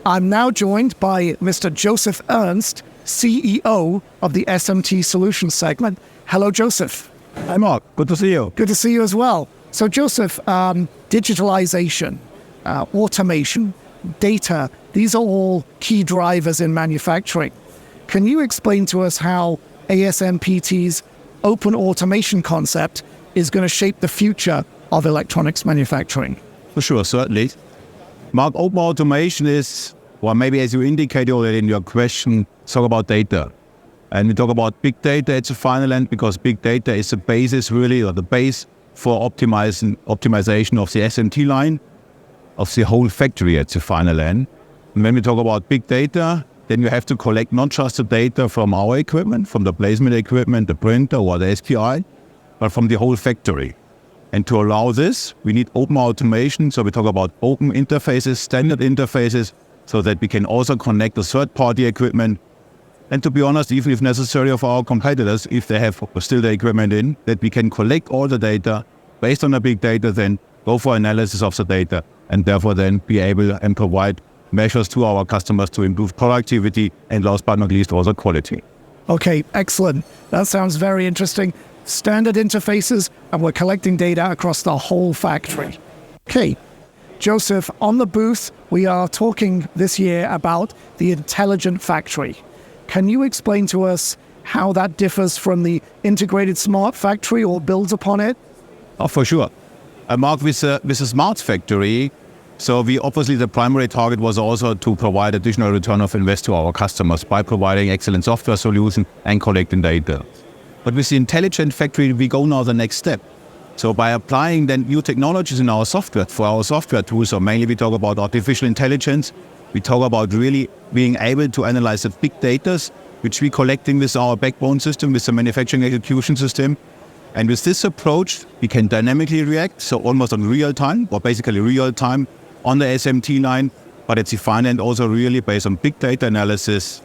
I'm now joined by Mr. Josef Ernst, CEO of the SMT Solutions segment. Hello, Josef. Hi, Mark. Good to see you. Good to see you as well. So, Josef, digitalization, automation, data, these are all key drivers in manufacturing. Can you explain to us how ASMPT's open automation concept is going to shape the future of electronics manufacturing? For sure, certainly. Mark, open automation is, well, maybe as you indicated already in your question, talk about data. And we talk about big data at the final end because big data is the basis really, or the base for optimization of the SMT line, of the whole factory at the final end. And when we talk about big data, then you have to collect not just the data from our equipment, from the placement equipment, the printer or the SPI, but from the whole factory. And to allow this, we need open automation. So we talk about open interfaces, standard interfaces, so that we can also connect the third-party equipment. And to be honest, even if necessary of our competitors, if they have still the equipment in, that we can collect all the data based on the big data, then go for analysis of the data, and therefore then be able and provide measures to our customers to improve productivity and last but not least also quality. Okay, excellent. That sounds very interesting. Standard interfaces, and we're collecting data across the whole factory. Okay, Josef, on the booth, we are talking this year about the intelligent factory. Can you explain to us how that differs from the integrated smart factory or builds upon it? Oh, for sure. Mark, with a smart factory, so we obviously the primary target was also to provide additional return of invest to our customers by providing excellent software solution and collecting data. But with the intelligent factory, we go now the next step. So by applying then new technologies in our software, for our software tools, so mainly we talk about artificial intelligence, we talk about really being able to analyze the big data, which we're collecting with our backbone system, with the manufacturing execution system. And with this approach, we can dynamically react, so almost on real time, or basically real time on the SMT line, but at the final end also really based on big data analysis,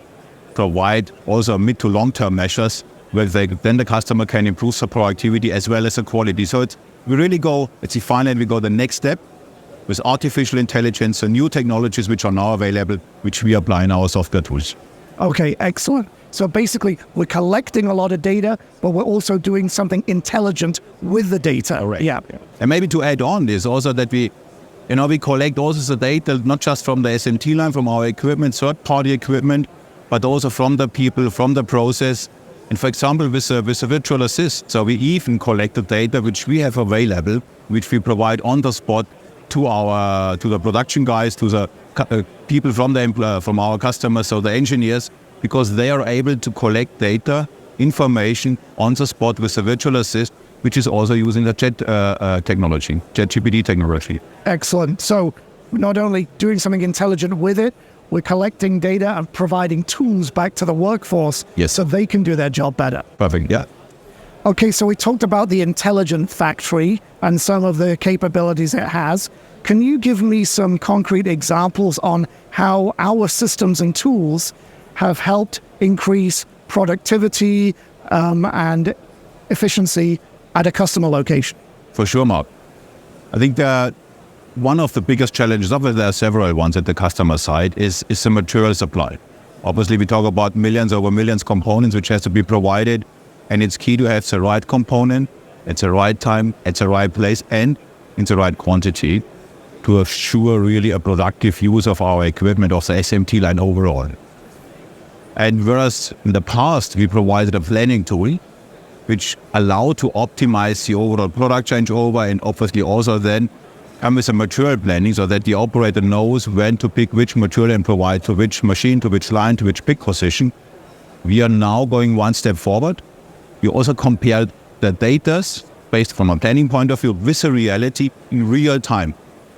provide also mid to long-term measures where then the customer can improve the productivity as well as the quality. So we really go, at the final end, we go the next step with artificial intelligence and new technologies which are now available, which we apply in our software tools. Okay, excellent. So basically, we're collecting a lot of data, but we're also doing something intelligent with the data. Correct. Yeah. And maybe to add on this also that we collect also the data, not just from the SMT line, from our equipment, third-party equipment, but also from the people, from the process. And for example, with a virtual assist, so we even collect the data which we have available, which we provide on the spot to the production guys, to the people from our customers, so the engineers, because they are able to collect data, information on the spot with the virtual assist, which is also using the ChatGPT technology. Excellent. So not only doing something intelligent with it, we're collecting data and providing tools back to the workforce so they can do their job better. Perfect, yeah. Okay, so we talked about the intelligent factory and some of the capabilities it has. Can you give me some concrete examples on how our systems and tools have helped increase productivity and efficiency at a customer location? For sure, Mark. I think that one of the biggest challenges, obviously there are several ones at the customer side, is the material supply. Obviously we talk about millions components which has to be provided, and it's key to have the right component at the right time, at the right place, and in the right quantity to assure really a productive use of our equipment, of the SMT line overall. And whereas in the past we provided a planning tool which allowed to optimize the overall product changeover and obviously also then come with a material planning so that the operator knows when to pick which material and provide to which machine, to which line, to which pick position. We are now going one step forward. We also compare the data based from a planning point of view with the reality in real time.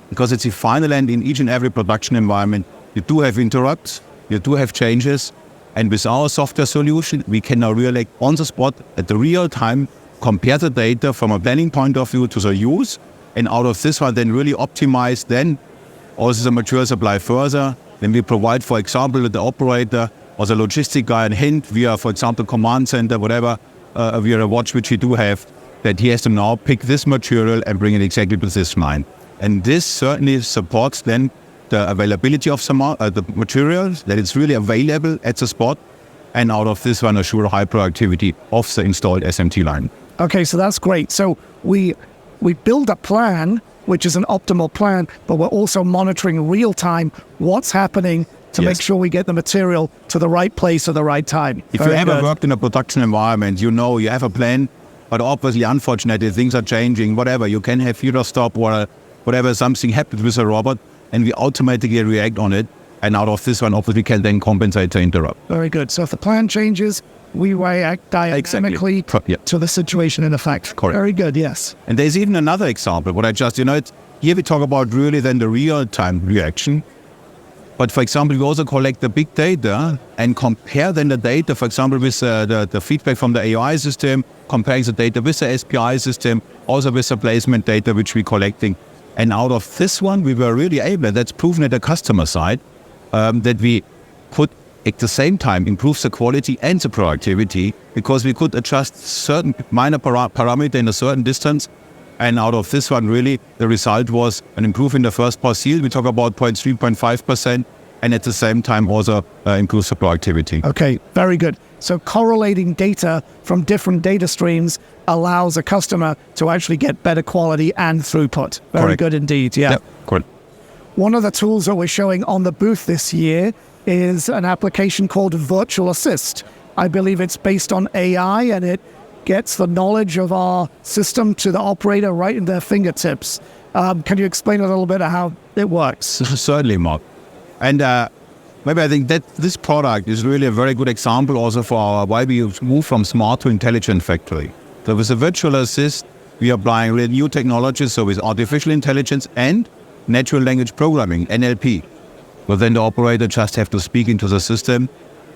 Because it's the final end in each and every production environment. You do have interrupts, you do have changes, and with our software solution, we can now really on the spot at the real time compare the data from a planning point of view to the use, and out of this one then really optimize then also the material supply further. Then we provide, for example, the operator or the logistic guy a hint via, for example, command center, whatever, via a watch which we do have, that he has to now pick this material and bring it exactly to this line. And this certainly supports then the availability of the materials, that it's really available at the spot, and out of this one assure high productivity of the installed SMT line. Okay, so that's great. So we build a plan, which is an optimal plan, but we're also monitoring real time what's happening to make sure we get the material to the right place at the right time. If you ever worked in a production environment, you know you have a plan, but obviously, unfortunately, things are changing, whatever. You can have feeder stop or whatever, something happens with a robot, and we automatically react on it. And out of this one, obviously, can then compensate the interrupt. Very good. So if the plan changes, we react dynamically to the situation in effect. Correct. Very good, yes. And there's even another example, what I just, here we talk about really then the real-time reaction. But for example, we also collect the big data and compare then the data, for example, with the feedback from the AI system, comparing the data with the SPI system, also with the placement data which we're collecting. And out of this one, we were really able, and that's proven at the customer side, that we could at the same time improve the quality and the productivity, because we could adjust certain minor parameter in a certain distance. And out of this one, really, the result was an improvement in the first pass yield. We talk about 0.3, 0.5%, and at the same time also improves the productivity. Okay, very good. So correlating data from different data streams allows a customer to actually get better quality and throughput. Very Correct. good indeed, yeah. Yep, correct. One of the tools that we're showing on the booth this year is an application called Virtual Assist. I believe it's based on AI, and it gets the knowledge of our system to the operator right in their fingertips. Can you explain a little bit of how it works? Certainly, Mark. And maybe I think that this product is really a very good example also for why we move from smart to intelligent factory. So with a Virtual Assist, we are applying really new technologies, so with artificial intelligence and natural language programming, NLP. But then the operator just have to speak into the system,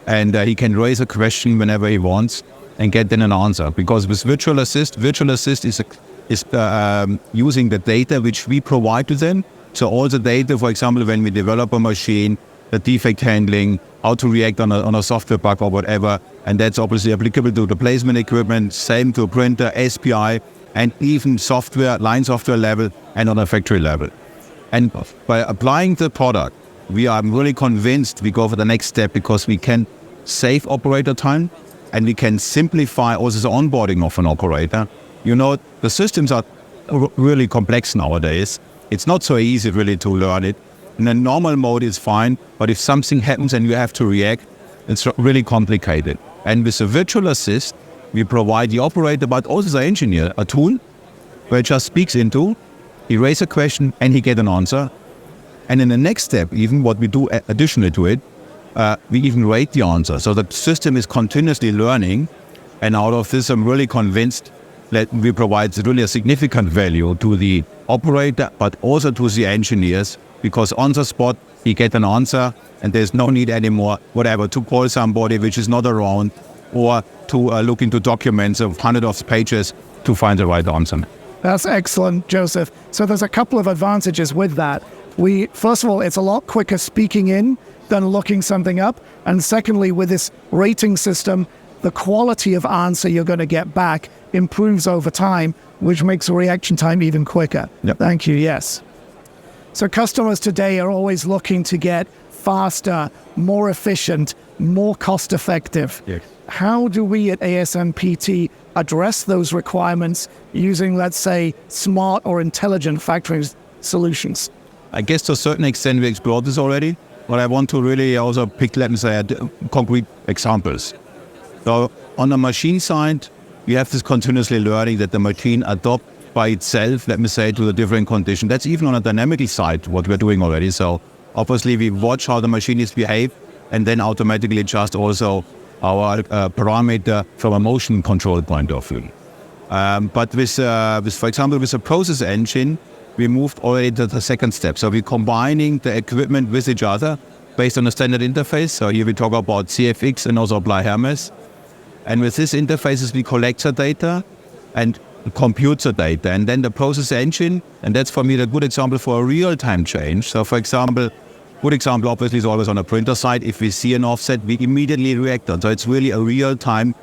and he can raise a question whenever he wants and get then an answer. Because with Virtual Assist is using the data which we provide to them. So all the data, for example, when we develop a machine, the defect handling, how to react on a software bug or whatever, and that's obviously applicable to the placement equipment, same to printer, SPI, and even software, line software level and on a factory level. And by applying the product, I'm really convinced we go for the next step, because we can save operator time and we can simplify also the onboarding of an operator. The systems are really complex nowadays. It's not so easy really to learn it. In a normal mode it's fine, but if something happens and you have to react, it's really complicated. And with the Virtual Assist, we provide the operator, but also the engineer, a tool where he just speaks into, he raises a question and he gets an answer. And in the next step, even what we do additionally to it, we even rate the answer. So the system is continuously learning. And out of this, I'm really convinced that we provide really a significant value to the operator, but also to the engineers, because on the spot, he gets an answer and there's no need anymore, to call somebody which is not around, or to look into documents of hundreds of pages to find the right answer. That's excellent, Josef. So there's a couple of advantages with that. First of all, it's a lot quicker speaking in than looking something up. And secondly, with this rating system, the quality of answer you're going to get back improves over time, which makes the reaction time even quicker. Yep. Thank you, yes. So customers today are always looking to get faster, more efficient, more cost-effective. Yes. How do we at ASMPT address those requirements using, let's say, smart or intelligent factory solutions? I guess to a certain extent we explored this already, but I want to really also pick, concrete examples. So on the machine side, we have this continuously learning that the machine adopts by itself, to the different conditions. That's even on a dynamic side, what we're doing already. So obviously we watch how the machine is behave and then automatically adjust also our parameter from a motion control point of view. But with, for example, with a process engine, we moved already to the second step. So we're combining the equipment with each other based on a standard interface. So here we talk about CFX and also apply Hermes. And with these interfaces, we collect the data and compute the data. And then the process engine, and that's for me the good example for a real-time change. So for example, good example obviously is always on a printer side. If we see an offset, we immediately react on. So it's really a real-time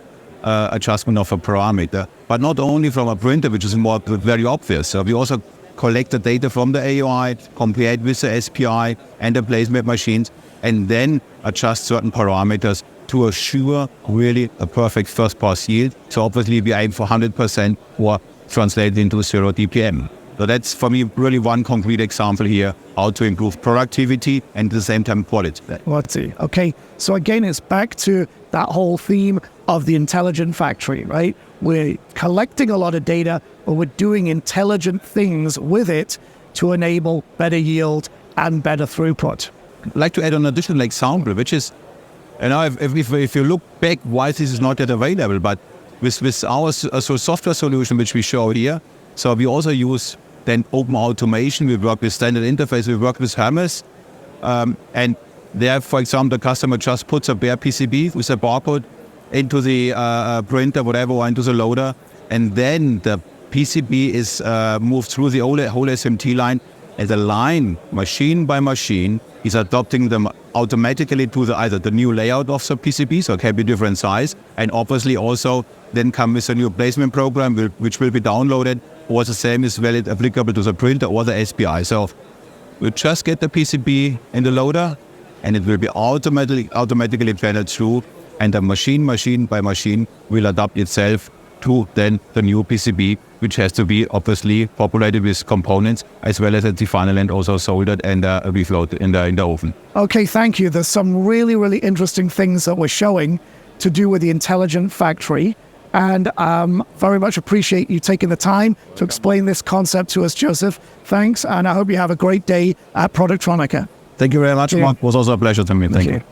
adjustment of a parameter. But not only from a printer, which is more very obvious. So we also collect the data from the AOI, compare it with the SPI and the placement machines, and then adjust certain parameters to assure really a perfect first pass yield. So obviously we aim for 100% or translate into 0 DPM. So that's for me really one concrete example here, how to improve productivity and at the same time quality. Let's see. Okay, so again, it's back to that whole theme of the intelligent factory, right? We're collecting a lot of data, but we're doing intelligent things with it to enable better yield and better throughput. I'd like to add an additional example, which is, if you look back, why this is not yet available, but with our software solution, which we show here, so we also use then open automation. We work with standard interface, we work with Hermes, and there, for example, the customer just puts a bare PCB with a barcode into the printer, whatever, or into the loader, and then the PCB is moved through the whole SMT line, and the line, machine by machine, is adopting them automatically to either the new layout of the PCB, so it can be different size, and obviously also then come with a new placement program which will be downloaded, or the same is valid applicable to the printer or the SPI. So we just get the PCB in the loader, and it will be automatically channeled through, and the machine by machine will adapt itself to then the new PCB, which has to be obviously populated with components, as well as at the final end also soldered and reflowed in the oven. Okay, thank you. There's some really, really interesting things that we're showing to do with the intelligent factory. And very much appreciate you taking the time to explain this concept to us, Josef. Thanks, and I hope you have a great day at Productronica. Thank you very much, Mark. It was also a pleasure to me. Thank you.